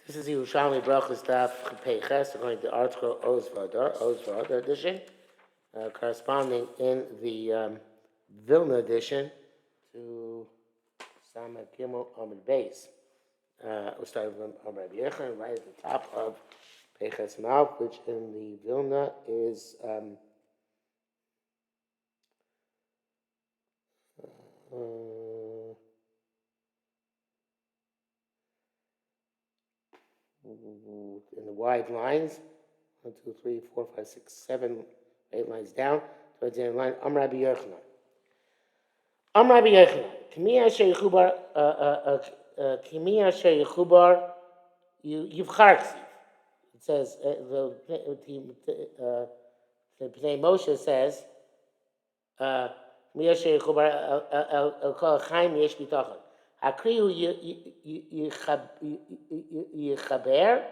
This is Yerushalmi Berachos Daf Peches, according to the article Ozvadar edition, corresponding in the Vilna edition to Sama Gimel Amid Beis. We started from Rabbi Yechon right at the top of Peches Malv, which in the Vilna is in the wide lines, 1, 2, 3, 4, 5, 6, 7, 8 lines down, towards the end of the line, Rabbi Yochanan. Rabbi Yochanan, Kimi Asher Yechubar, Yivchar Ksiv. It says, the Pnei Moshe says, Kimi Asher Yechubar El Kol Chaim Yesh B'Tochon. Hakriu Yichaber,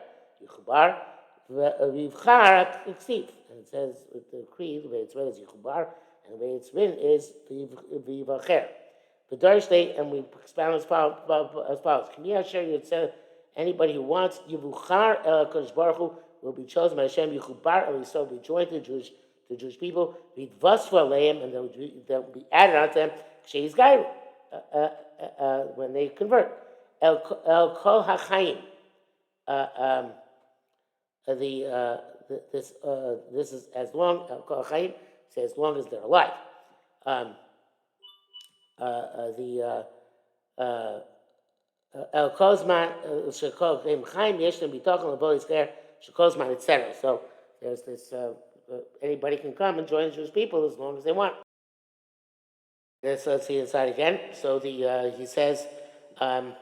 Vivchar Ksiv. And it says, with the creed, the way it's read is Yichubar, and the way it's written is Vivacher. The Thursday, and we expound as follows. Anybody who wants Yivuchar El Kodesh Baruch Hu will be chosen by Hashem. Yichubar El Yisrael will be joined to the Jewish people. Vidvasvu Aleim, and they'll be added onto them. Sheis Gairu, when they convert. El Kol HaChaim. This is as long El Kol HaChaim, say as long as they're alive. El Kozman Shekol Chaim Yeshlim B'Tochon LeBolis Ger Shekozman, etc. So there's this. Anybody can come and join the Jewish people as long as they want. Let's see inside again. So he says, Rabbi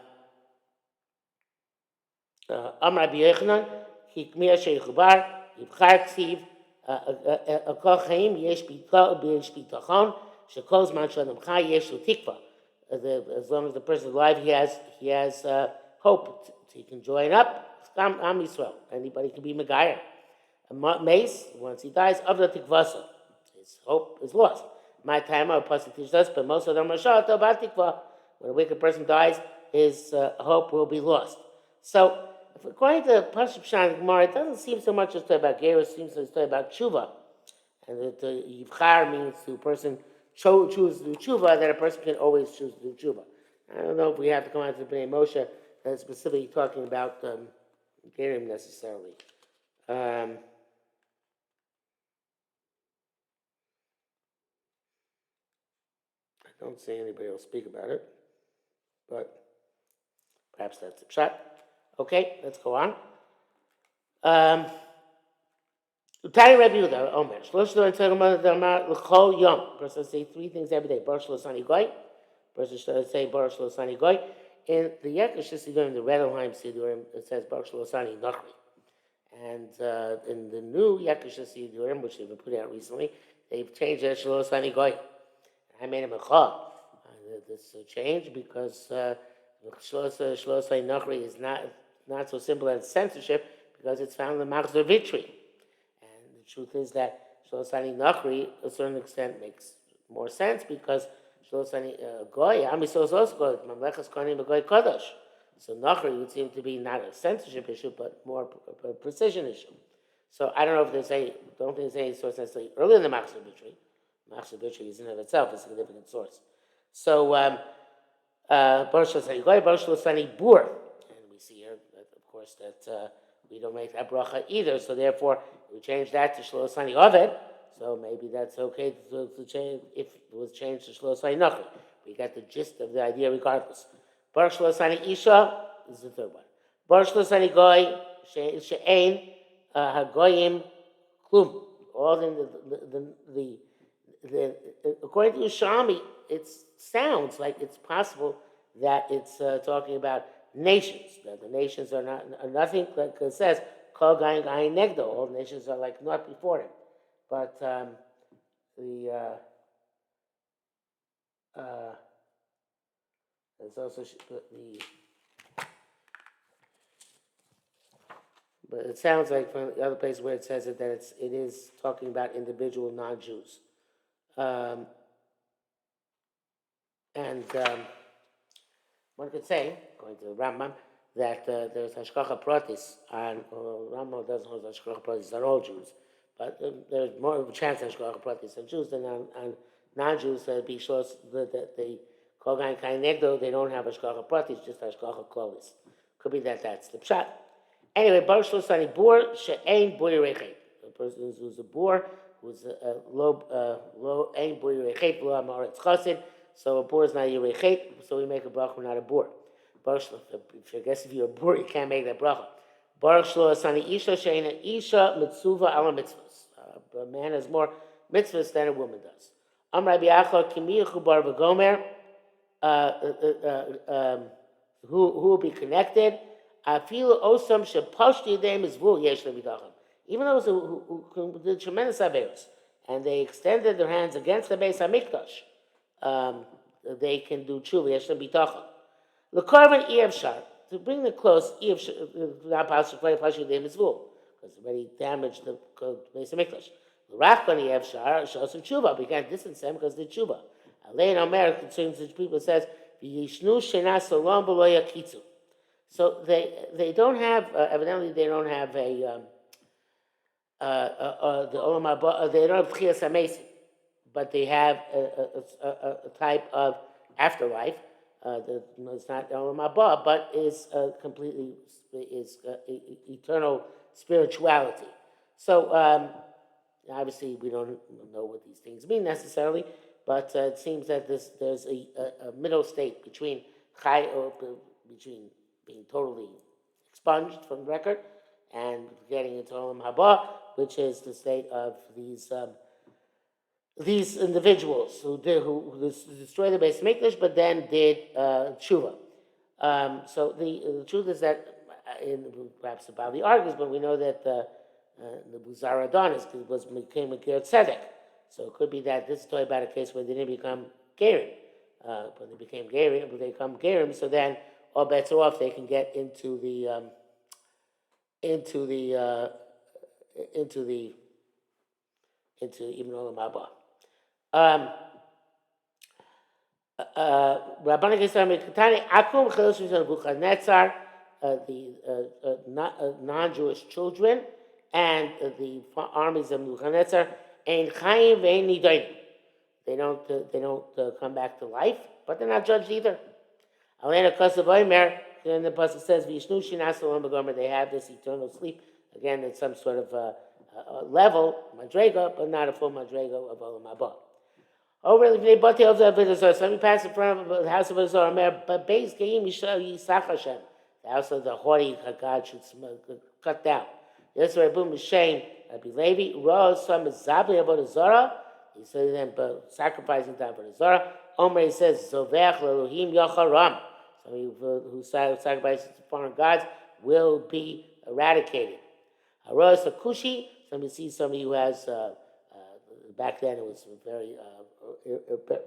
Yochanan, Kimi Asher Yechubar Yivchar Ksiv El Kol Chaim Yesh B'Tochon Shekozman Shalom Chai Yesh Tikva. As long as the person is alive, he has hope. He can join up. Am Yisrael. Anybody can be Megayer. Mace, once he dies, of the Tikvasa, his hope is lost. My time, our pasuk teaches us, but most of them are shot about Tikva. When a wicked person dies, his hope will be lost. So, according to Pasuk Pshan Gemara, it doesn't seem so much to talk about Gerus, it seems to talk about Tshuva. And that Yivchar means to a person choose to do tshuva, that a person can always choose to do tshuva. I don't know if we have to come out to the Bnei Moshe that's specifically talking about Gerim necessarily. I don't see anybody else speak about it, but perhaps that's a shot. Okay, let's go on. Utari Rabbi Yehuda, Omer. Shlosh lo entzegam d'amar l'chol yom. Person say 3 things every day. Baruch Shlo Sani Goy. Person say Baruch Shlo Sani Goy. In the Yekish Sidurim, the Redelheim Sidurim, it says Baruch Shlo Sani Nachri. And in the new Yekish Sidurim, which they've been putting out recently, they've changed it Shlo Sani Goy. I made him a chal. This change because Shlo Sani Nachri is not so simple as censorship because it's found in the Machzor Vitri. The truth is that Shlosani Nachri, to a certain extent, makes more sense because Shlosani Goy, Am Yisrael is also Goy, Mamlechas Kohanim Goy Kodesh. So Nachri would seem to be not a censorship issue, but more a precision issue. So I don't know if don't think there's any source necessarily earlier in the Machzor Vitri. Machzor Vitri is in and of itself a significant source. So Baruch Shlosani Goy, Baruch Shlosani Bur. And we see here, of course, that we don't make that bracha either, so therefore we change that to Shlo Sani Oved, so maybe that's okay to change if it was changed to Shlo Sani Nachri. We got the gist of the idea regardless. Baruch Shlo Sani Isha is the third one. Baruch Shlo Sani Goy, She'ein Hagoyim Klum. All in the according to Yerushalmi, it sounds like it's possible that it's talking about nations, that the nations are nothing, like it says, Kol Gayin Gayin Negdo, all nations are like not before him. But there's also but it sounds like from the other place where it says it that it is talking about individual non-Jews. One could say, according to the Rambam, that there's hashgacha pratis on. Rambam doesn't hold hashgacha pratis on all Jews, but there's more of a chance of hashgacha pratis on Jews than on non-Jews. Be sure that they kogan kain negdo, they don't have hashgacha pratis, just hashgacha klolis. Could be that that's the pshat. Anyway, Baruch Shlosani Bor she'ein boi rechet. A person who's a bor, who's a low ein boi rechet lo amaretz chasid. So a bor is not a rechet, so we make a bracha, not a bor. Baruch I guess if you're a bor, you can't make that bracha. Baruch Shlosani Isha she'ein Isha mitzuva ala mitzvahs. A man has more mitzvahs than a woman does. Am Rabbi Achor kimi chubar v'gomer. Who will be connected? Even those who did tremendous averos and they extended their hands against the Beis Hamikdash, they can do tshuva. Yesh lehem bitachon. L'korban iyavshar, to bring the close, not possible to play the mitzvah because already damaged the Beis Hamikdash. L'rachban iyavshar shosu tshuva. We can't distance them because they're tshuva. Alein Omer, concerning such people, says v'yishnu shena solom b'lo yakitzu. So they don't have evidently they don't have the olam haba. They don't have tchias hamesim, but they have a type of afterlife. It's not olam haba, but is completely eternal spirituality. So obviously we don't know what these things mean necessarily, but it seems that there's a middle state between being totally expunged from the record and getting into Olam Haba, which is the state of these individuals who destroyed the Beis Hamikdash, but then did tshuva. So the truth is that, perhaps the Bali argues, but we know that the Buzar Adonis became a Ger Tzedek. So it could be that this is talking about a case where they didn't become Gerim. When they became Gerim, they become Gerim, so then all bets are off. They can get into even Olam Haba. Rabbanu Gesar Mikatani Akum Chelosh Nebuchadnezzar, the non-Jewish children and the armies of Nebuchadnezzar, Ein Chaim Ve'ein Nidaim. They don't come back to life, but they're not judged either. Alena Kosav Omer, then the pasuk says, "V'yishnu shinas olam b'gomer." They have this eternal sleep. Again, it's some sort of a level madrega, but not a full madrega of olam haba. Over the bati of the Avodah. So let me pass in front of the house of Avodah Omer. But beis geim yisach Hashem. The house of the haughty God should cut down. Yes, Rabbi Mishem, Rabbi Levi, Rosh some zabli Avodah Zarah. He said them sacrificing to Avodah Zarah. Omer, he says, Zovech Elohim Yacharam. Somebody who sacrifices to foreign gods will be eradicated. Haros Akushi, somebody who has, back then it was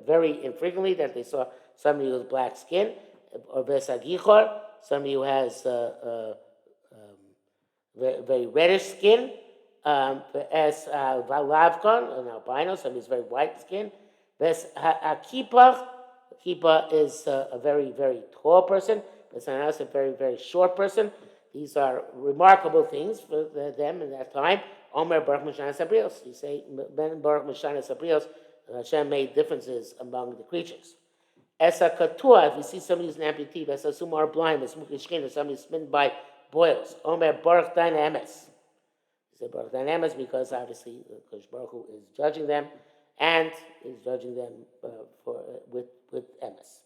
very infrequently that they saw somebody with black skin. Or Vesagichor, somebody who has very reddish skin. As Valavkon, an albino, somebody who's very white skin. Akipa is a very, very tall person. Someone else a very, very short person. These are remarkable things for them in that time. Omer Baruch Mishana Sabrios. You say Ben Baruch Mishana Sabrios. Hashem made differences among the creatures. Esa Katua, if you see somebody who's an amputee, Esa Sumar blind, Esmukishkin, or somebody smitten by boils. Omer Baruch Dain Emes. You say Baruch Dain Emes because obviously Kosh Baruch Hu is judging them. And is judging them with emes.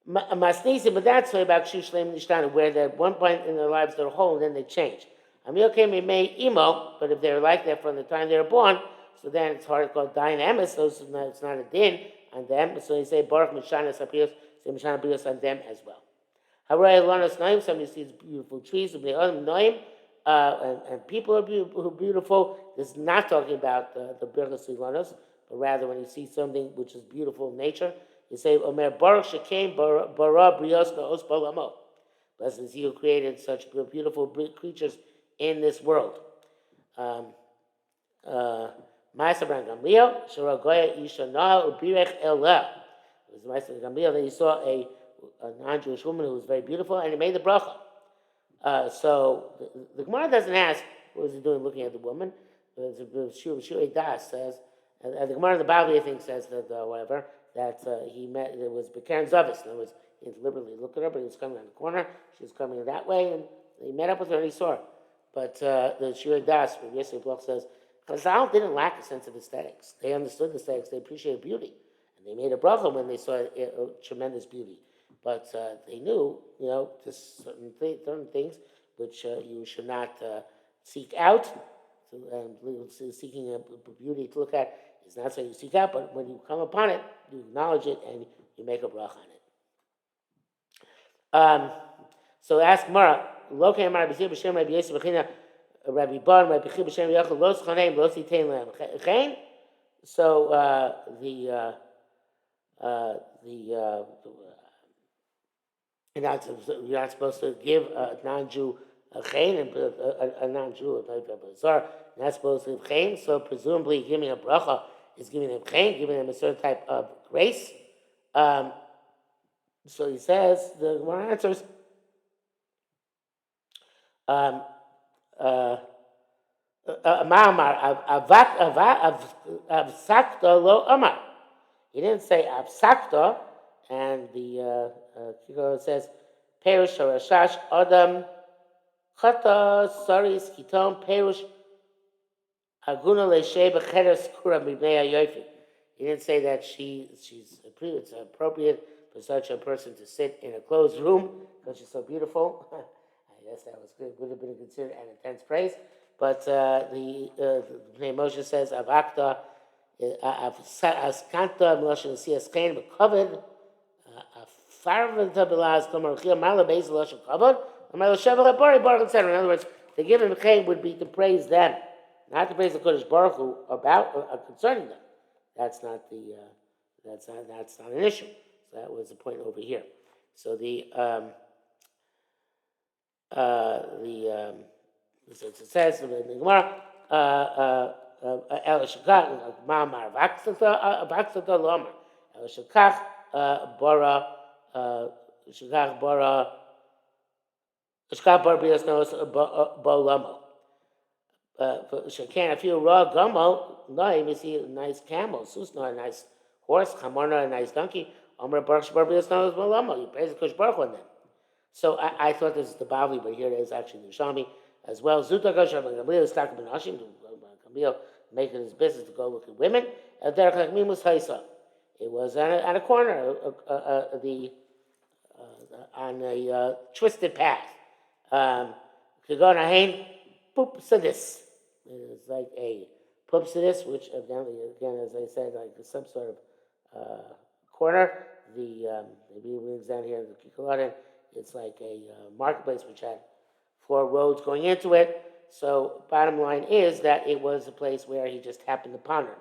Masnisi, but that's why about Shushleim Nishtana, where at one point in their lives they're whole and then they change. Amil came may imo, but if they're like that from the time they were born, so then it's hard to call Dain Emes, so it's not a din on them. So you say Baruch Mishana Saprios, say Mishana Saprios on them as well. Haray Lonas Noim, somebody sees beautiful trees, Noim, and people are beautiful. This is not talking about the Birchas Lonas. But rather, when you see something which is beautiful in nature, you say, Omer Baruch Shekem Bara Brios Naos Balamo. Blessed is he who created such beautiful creatures in this world. Ma'aseh ben Gamliel, Sharagoya Ishana Ubirech Elah. It was Ma'aseh ben Gamliel that he saw a non-Jewish woman who was very beautiful, and he made the bracha. So the Gemara doesn't ask what was he doing looking at the woman. The Shuri Das says, and the Gemara in the Bible, I think, says that whatever that he met. It was Bekaren Zavis. In other words, he deliberately looked at her, but he was coming around the corner. She was coming that way, and he met up with her and he saw her. But the Shuri Das, Yosef Bloch says, Chazal didn't lack a sense of aesthetics. They understood the aesthetics. They appreciated beauty, and they made a bracha when they saw tremendous beauty. But they knew, just certain things which you should not seek out. Seeking a beauty to look at is not something you seek out, but when you come upon it, you acknowledge it and you make a bracha on it. So ask Mara, Lokei Amar B'Zir B'Shem Rabbi Yosef B'China Rabbi Bar Rabbi Chi B'Shem Yachal Los Chaneim Los Yitein Lehem Chain. So you're not supposed to give a non-Jew a chain and a non-Jew a bizarre. You're not supposed to give chain. So presumably giving a bracha is giving them chain, giving them a certain type of grace. So he says the Gemara answers. Ma'amar avsakta lo amar. He didn't say avsakta, and the Kiko says perush harashash adam chata saris kitom perush aguna leishei b'cheres kura mibnei hayofi. He didn't say that it's appropriate for such a person to sit in a closed room because she's so beautiful. I guess that was good. Would have been considered an intense praise. But the Moshe says, Avakta, Askanta, Meloshin, Sias Kain, Bekovid, Farvanta Belaz, Komarchia, Malabez, Loshin Kovid, Malasheva, Bari, Baruch, etc. In other words, the giving Chaim would be to praise them, not to praise the Kodesh Baruch Hu about concerning them. That's not an issue. So that was the point over here. So it says in the Gemara, El Shekach, Ma'amar, Vaksata Lomar, El Shekach, Bora, Shekach Bora, Shekach Bora Bias Nos, Bo Lomo. Shekan, if you raw gummo, no, you may see a nice camel, Susno, a nice horse, Chamorna, a nice donkey, Omer Baruch Bora Bias Nos, Bo Lomo. You praise the Kosh Baruch on them. So I thought this is the Bavli, but here it is actually the Yerushalmi as well. Zuta Goshav and Gamliel is talking about Nashim, Gamliel making his business to go look at women. It was on a corner, on a twisted path. Kagona Hain, Poop Sadis. It's like a Poop Sadis, which evidently, again, as I said, like some sort of corner. The buildings down here in the Kikaladen. It's like a marketplace which had 4 roads going into it. So bottom line is that it was a place where he just happened upon her.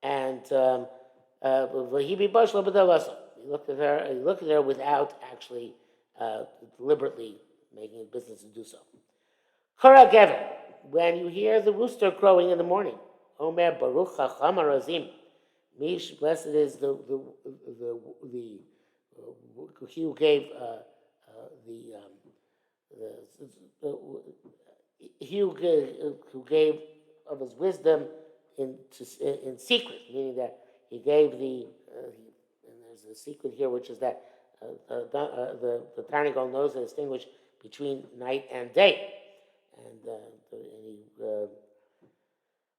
And he looked at her without actually deliberately making it business to do so. Kara Gever, when you hear the rooster crowing in the morning, Omer Baruch Chacham Razim, Mish, blessed is the he who gave he who gave of his wisdom in secret, meaning that he gave and there's a secret here, which is that the Tarnagol knows to distinguish between night and day, and he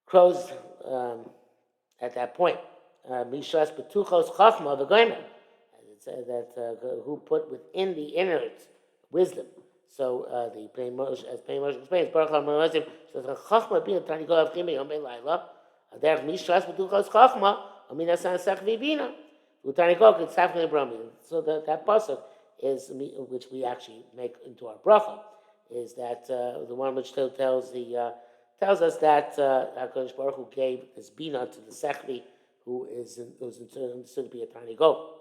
crows at that point. Mishras betuchos chachma v'goymer. That who put within the innards wisdom. So the Pnei Moshe explains, Baruch HaMoazim says, "Chachma being Tarnagol of Chimei Yom Belayla, Aderech Mishras B'Tuchos Chachma, Amin Asan Sach V'Bina, U'Tarnagol K'Tzaf Nebrami." So that pasuk is which we actually make into our bracha is that the one which tells us that Hakadosh Baruch Hu gave this bina to the Sechvi, who is understood to be a Tarnagol.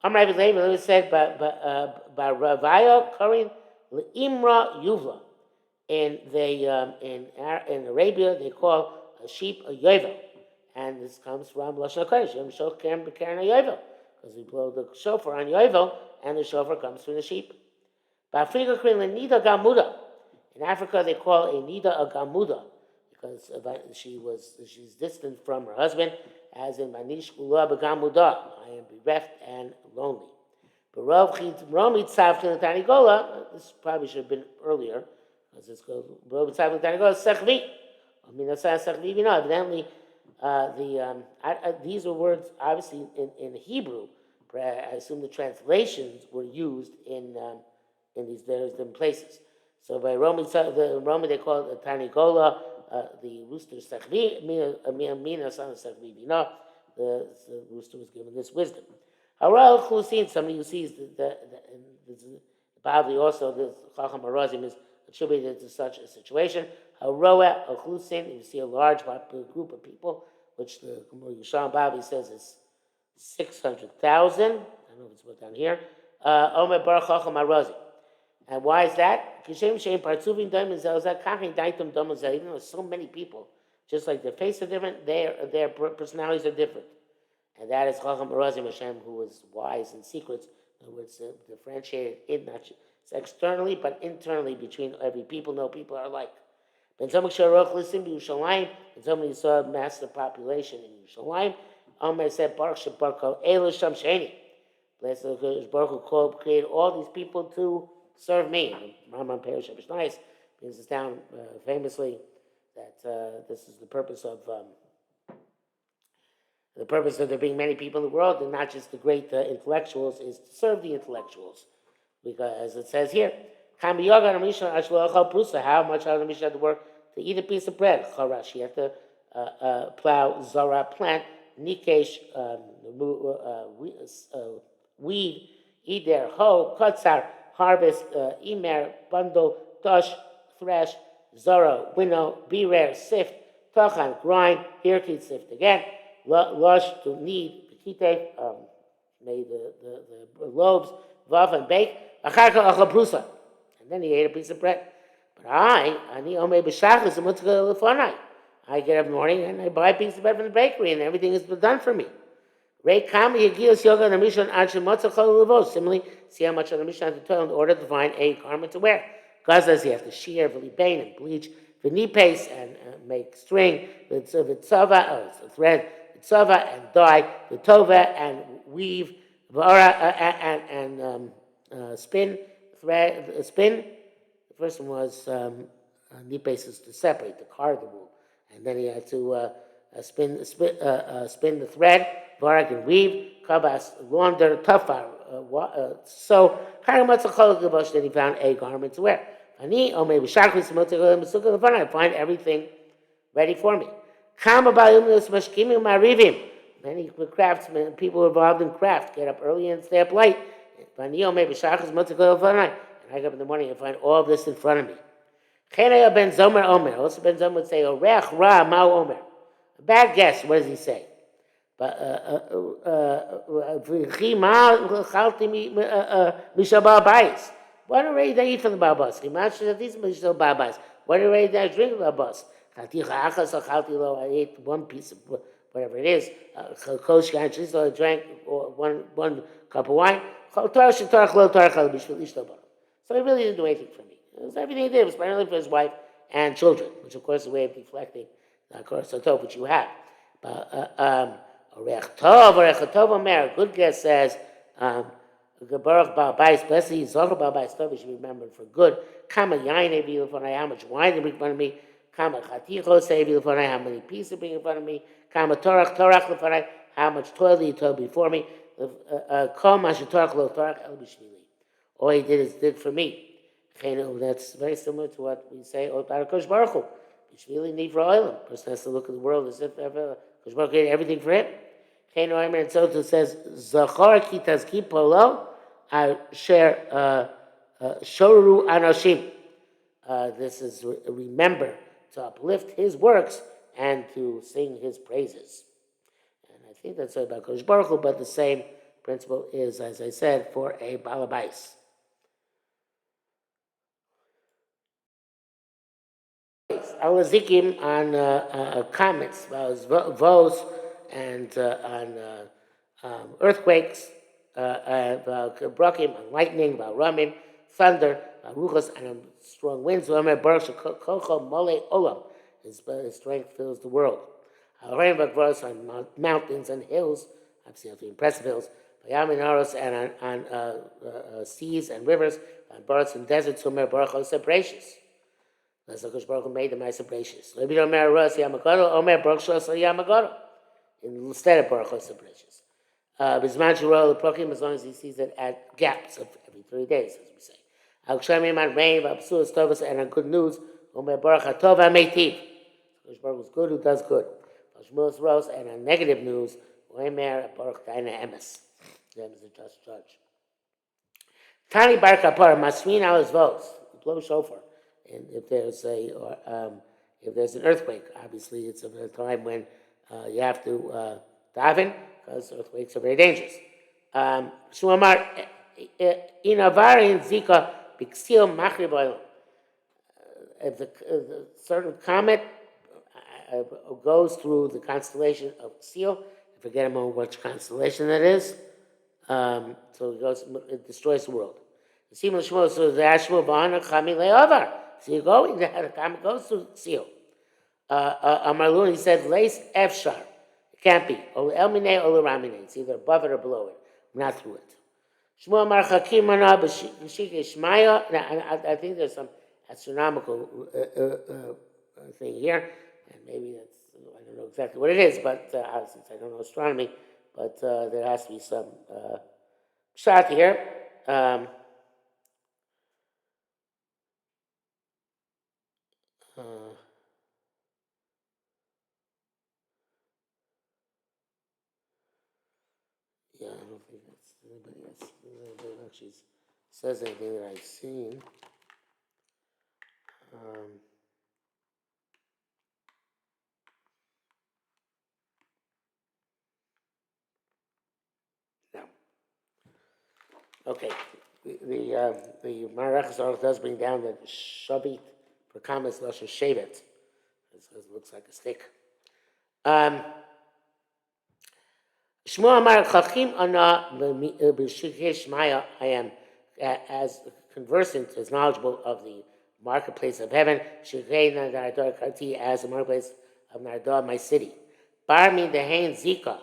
Amar Rabbi Levi said, "By Ravaya Karin leImra Yuvla." In Arabia, they call a sheep a yovel, and this comes from Lashon Hakodesh, Yom Shocher B'Keren HaYovel, because we blow the shofar on yovel, and the shofar comes from the sheep. Ba'Afrika Krillin Nida Gamuda. In Africa, they call a Nida a Gamuda because she's distant from her husband, as in Manish Ula Gamuda. I am bereft and lonely. But Romi Tzavkin Tanigola, this probably should have been earlier, because it's called Romi Tzavkin Tanigola Sechvi. I mean, that's not Sechvi, evidently. These are words, obviously, in Hebrew. I assume the translations were used in these various different places. So by Romi, they call it Tanigola, the rooster Sechvi, Mina, son of Sechvi, the rooster was given this wisdom. Haral Chlusin, somebody who sees probably also the Chacham Harazim is attributed to such a situation. Haroa Chlusin, you see a large group of people, which the Yerushalmi Berachos says is 600,000. I don't know if it's put down here. Omer Baruch Chacham Harazim. And why is that? Even though so many people, just like their faces are different, their personalities are different. And that is Chacham Barazim Hashem, who was wise in secrets. In other words, differentiated not just externally, but internally between every people. No people are alike. When somebody saw a massive population in Yerushalayim, Omer said, Baruch Shebarko Elu Sham Sheni. Blessed Baruch who called, created all these people to serve me. And Rambam Perush Mishnayos brings this down famously that this is the purpose of there being many people in the world, and not just the great intellectuals, is to serve the intellectuals. Because as it says here, how much Adam had to work to eat a piece of bread? Charash, he had to plow, zara, plant, nikesh, weed, eder, hoe, kotzar, harvest, imer, bundle, tosh, thresh, zara, winnow, birer, sift, tochan, grind, hirkit, sift again. Lush to knead, pikite, made the loaves, vav and bake, and then he ate a piece of bread. But I get up in the morning and I buy a piece of bread from the bakery, and everything is done for me. Similarly, see how much of the Mishnah has to toil in order to find a garment to wear. God says you have to shear, bane, and bleach, the knee paste, and make string, the tzava, thread, tzava, and dye, the tova, and weave, and spin, thread, spin. The first one was knee paste is to separate, to card the wool, and then he had to spin the thread, varak and weave, kabas, launder, tafar. So, then he found a garment to wear. I find everything ready for me. Many craftsmen, people involved in craft, get up early and stay up late. And I get up in the morning and find all of this in front of me. Ben Zomer Omer. Also Ben Zomer would say, Orech Ra Mao Omer. A bad guess, what does he say? What are ready to eat from the Babas? What are ready to drink from the Babas? I ate one piece of whatever it is. I drank one cup of wine. So he really didn't do anything for me. It was everything he did was primarily for his wife and children, which of course is a way of deflecting the Korah which you have. A good guess says, Baruch Ba'abais, blessed is Zohar Ba'abais Tov, you should remember for good. Kama yain evi lefonai, how much wine to bring in front of me. Kama chatichos evi lefonai, how many pieces to bring in front of me. Kama torach lefonai, how much toil you toil before me. Kol mashu torach lo torach el b'shvili. All he did for me. That's very similar to what we say about Kosh Baruch Hu. B'shvili nivra oilam. A person has to look at the world as if Kosh Baruch Hu created everything for him. And so it says, Zachar ki tazki polo, share shoru anoshim. This is remember to uplift his works and to sing his praises. And I think that's about Kosh Baruch Hu, but the same principle is, as I said, for a balabais. Alazikim on comments about Vos and on earthquakes, about Brakim, on lightning, about Ramim, thunder, ruchos, and strong winds. Omer Baruch Shekocho Mole Olam. His strength fills the world. Rain Bagvaros on mountains and hills, absolutely impressive hills. Yamin Aros and on seas and rivers, on birds and deserts. Omer Baruch Ose Berachos. That's the Baruch Hu made the Ma'aser Berachos. Lebi Omer Ros Yamagado. Omer Baruch Shos Yamagado. Instead of Baruch Ose Berachos. Bisman Shirol Prokim, as long as he sees it at gaps of every 3 days, as we say. Al Kshamim on rain, Absurus Tovas, and on good news. Omer Baruch HaTov HaMeitiv. Baruch is good who does good. Shmuel's Rose, and on negative news, Omer Baruch Daina Emes. Them is a just judge. Tani Bar Kapar, Masrin al votes. Blow shofar. And if there's if there's an earthquake, obviously it's a time when you have to daven, because earthquakes are very dangerous. Shmuamar Inavari Zika Bixil Machri Boilam. If the certain comet goes through the constellation of Seal, I forget a moment which constellation that is. So it destroys the world. So the Ashmo Bahana Chami Le'avar. So you go, the comet goes through Seal. Amarlun, he said, Lace Efshar. It can't be. El Mine or Ramine. It's either above it or below it. Not through it. Shmuel Amar Chakimana B'Shike Shmaya. I think there's some astronomical thing here, and maybe that's, I don't know exactly what it is, but since I don't know astronomy, but there has to be some shot here. Yeah, I don't think that's anybody else. Anybody actually says anything that I've seen. No. Okay. The Marachas article does bring down that Shavit for Kamas Lashon Shevet. It looks like a stick. Shmuel Amar Chachim Ana B'Shikei Shmaya. I am as conversant, as knowledgeable of the marketplace of heaven. Shikei Nadar Karti, as the marketplace of Nardar, my city. Bar mean the Hain Zika,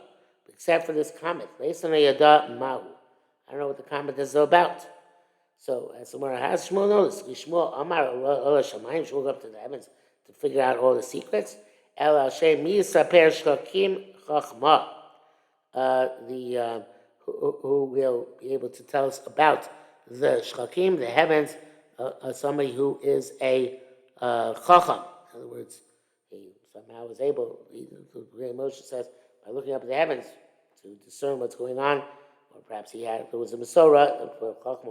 except for this comet. Leisana Yada Mahu. I don't know what the comment is about. So, as the Gemara has, Shmuel knows. Shmuel Amar Allah Shamayim, Shmuel go up to the heavens to figure out all the secrets. El Hashem Mi Saper Shkakim Chachma. Who will be able to tell us about the Shkakim, the heavens, somebody who is a Chacham. In other words, he somehow was able, Moshe says, by looking up at the heavens to discern what's going on. Or perhaps there was a Masorah,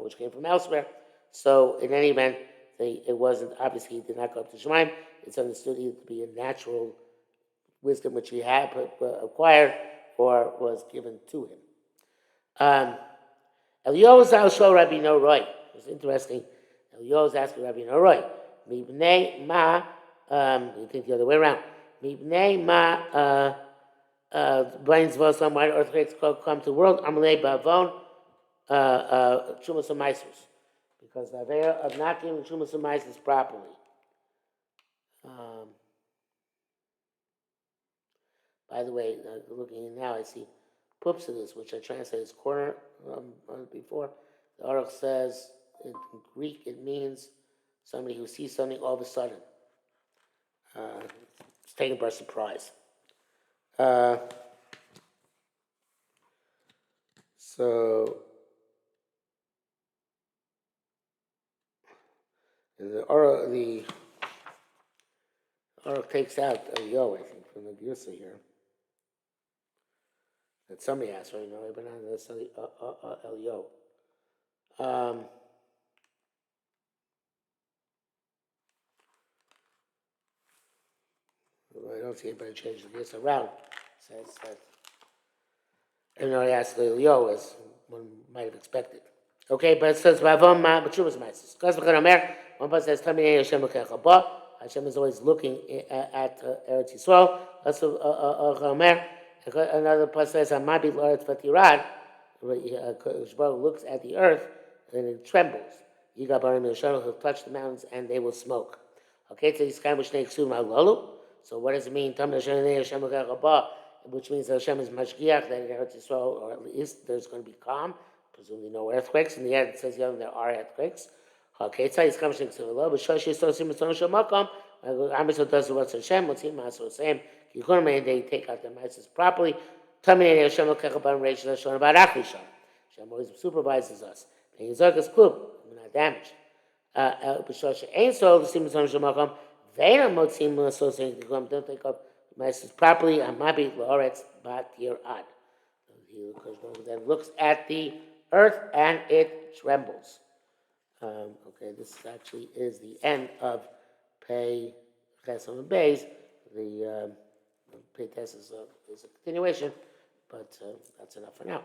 which came from elsewhere. So, in any event, it wasn't, obviously, he did not go up to Shemaim. It's understood either to be a natural wisdom which he had acquired or was given to him. Eliyahu was also Rabbi Noroi. It was interesting. Eliyahu was asking Rabbi Noroi, Mibnei ma, you think the other way around. Mibnei ma, Blains Vosam, why earthquakes come to the world? Amalei Bavon, Chumas Amaisus. Because the Aveira of not giving Chumas Amaisus properly. By the way, looking in now, I see Pupsidus, which I translated as corner before. The Aruch says in Greek it means somebody who sees something all of a sudden. It's taken by surprise. So the Aruch takes out Yo, I think, from the Girsa here. That somebody asked, right? No, but not necessarily Yo. I don't see anybody change the Girsa around. Says that. And I asked Yo, as one might have expected. Okay, but it says Vavom Ma B'Tshuvas Ma'asos. Because one person says Tamei Hashem L'Kecha Ba. Hashem is always looking at Eretz Yisrael. Another person says Hamabi L'Eretz Vatirad. Shmuel looks at the earth and it trembles. Yiga Barim Yerushalmi, he'll touch the mountains and they will smoke. Okay, so he's kind of Shnei Ksum HaLolu. So what does it mean? Tam Hashem Hashem Lekach, which means that Hashem is Mashgiach, that in Eretz Yisrael, or at least there's going to be calm, presumably no earthquakes. In the end, it says there are earthquakes. Okay, so he's coming to Ksum but Shosh Yisosim Mitzvah Shemakom, Amisot does what's Hashem, what's him, Master Hashem, Kikurma, they take out their mitzvahs properly. Terminating Hashem Lekach Barim Reish Hashem Barach Rishon. Hashem always supervises us. And Yizarkas Klub, we're not damaged. B'Shosh Ein Sol, the Sim Mitzvah Shemakom, Veina Motzim Associating Kikurma, don't take up mitzvahs properly. Amabi La'oretz Bat Yirad. Then looks at the earth and it trembles. Okay, this actually is the end of Pei Chesam and Beis. The Pei Tes is a continuation, but that's enough for now.